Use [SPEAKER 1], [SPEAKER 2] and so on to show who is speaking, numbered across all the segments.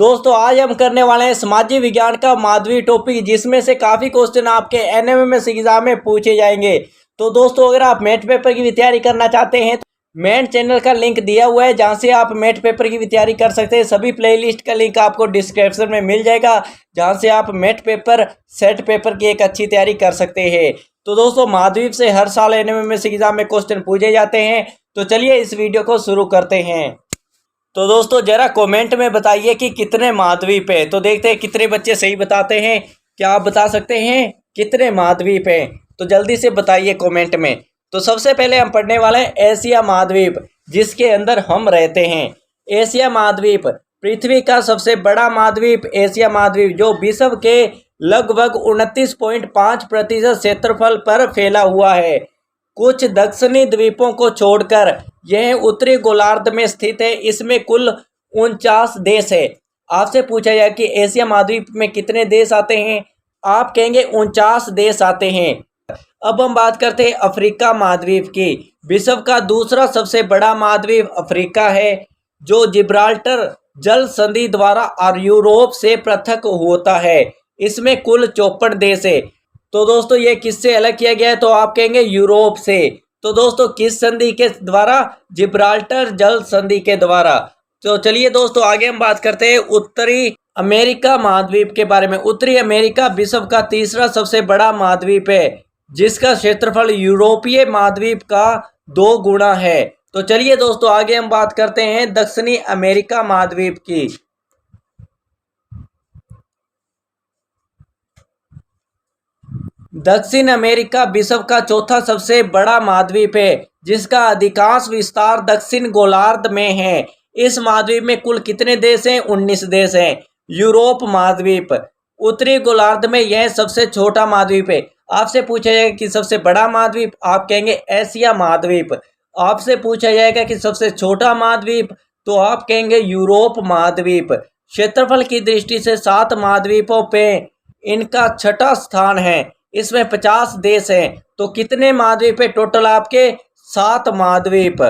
[SPEAKER 1] दोस्तों आज हम करने वाले हैं सामाजिक विज्ञान का माध्यमिक टॉपिक, जिसमें से काफ़ी क्वेश्चन आपके एनएमएमएस एग्जाम में पूछे जाएंगे। तो दोस्तों अगर आप मैथ पेपर की भी तैयारी करना चाहते हैं तो मेन चैनल का लिंक दिया हुआ है, जहां से आप मैथ पेपर की भी तैयारी कर सकते हैं। सभी प्लेलिस्ट का लिंक आपको डिस्क्रिप्शन में मिल जाएगा, जहां से आप मैथ पेपर सेट पेपर की एक अच्छी तैयारी कर सकते हैं। तो दोस्तों माध्यमिक से हर साल एनएमएमएस एग्जाम में क्वेश्चन पूछे जाते हैं। तो चलिए इस वीडियो को शुरू करते हैं। तो दोस्तों जरा कमेंट में बताइए कि कितने महाद्वीप है। तो देखते हैं कितने बच्चे सही बताते हैं। क्या आप बता सकते हैं कितने महाद्वीप हैं? तो जल्दी से बताइए कमेंट में। तो सबसे पहले हम पढ़ने वाले हैं एशिया महाद्वीप, जिसके अंदर हम रहते हैं। एशिया महाद्वीप पृथ्वी का सबसे बड़ा महाद्वीप एशिया महाद्वीप, जो विश्व के लगभग 29.5% क्षेत्रफल पर फैला हुआ है। कुछ दक्षिणी द्वीपों को छोड़कर यह उत्तरी गोलार्ध में स्थित है। इसमें कुल 49 देश है। आपसे पूछा जाए कि एशिया महाद्वीप में कितने देश आते हैं, आप कहेंगे 49 देश आते हैं। अब हम बात करते हैं अफ्रीका महाद्वीप की। विश्व का दूसरा सबसे बड़ा महाद्वीप अफ्रीका है, जो जिब्राल्टर जल संधि द्वारा और यूरोप से पृथक होता है। इसमें कुल 54 देश है। तो दोस्तों ये किससे अलग किया गया है? तो आप कहेंगे यूरोप से। तो दोस्तों किस संधि के द्वारा? जिब्राल्टर जल संधि के द्वारा। तो चलिए दोस्तों आगे हम बात करते हैं उत्तरी अमेरिका महाद्वीप के बारे में। उत्तरी अमेरिका विश्व का तीसरा सबसे बड़ा महाद्वीप है, जिसका क्षेत्रफल यूरोपीय महाद्वीप का 2 गुना है। तो चलिए दोस्तों आगे हम बात करते हैं दक्षिणी अमेरिका महाद्वीप की। दक्षिण अमेरिका विश्व का चौथा सबसे बड़ा महाद्वीप है, जिसका अधिकांश विस्तार दक्षिण गोलार्ध में है। इस महाद्वीप में कुल कितने देश हैं? 19 देश हैं। यूरोप महाद्वीप उत्तरी गोलार्ध में यह सबसे छोटा महाद्वीप है। आपसे पूछा जाएगा कि सबसे बड़ा महाद्वीप, आप कहेंगे एशिया महाद्वीप। आपसे पूछा जाएगा कि सबसे छोटा महाद्वीप, तो आप कहेंगे यूरोप महाद्वीप। क्षेत्रफल की दृष्टि से 7 महाद्वीपों पे इनका छठा स्थान है। इसमें 50 देश हैं। तो कितने महाद्वीप है टोटल? आपके 7 महाद्वीप।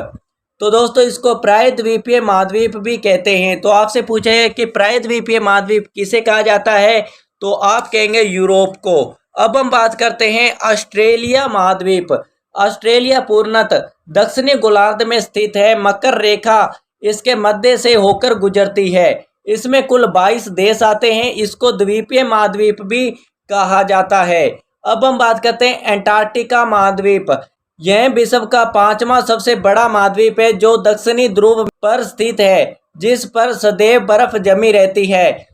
[SPEAKER 1] तो दोस्तों इसको प्रायद्वीपीय महाद्वीप भी कहते हैं। तो आपसे पूछा है कि प्रायद्वीपीय महाद्वीप किसे कहा जाता है, तो आप कहेंगे यूरोप को। अब हम बात करते हैं ऑस्ट्रेलिया महाद्वीप। ऑस्ट्रेलिया पूर्णतः दक्षिणी गोलार्ध में स्थित है। मकर रेखा इसके मध्य से होकर गुजरती है। इसमें कुल 22 देश आते हैं। इसको द्वीपीय महाद्वीप भी कहा जाता है। अब हम बात करते हैं अंटार्कटिका महाद्वीप। यह विश्व का 5वां सबसे बड़ा महाद्वीप है, जो दक्षिणी ध्रुव पर स्थित है, जिस पर सदैव बर्फ जमी रहती है।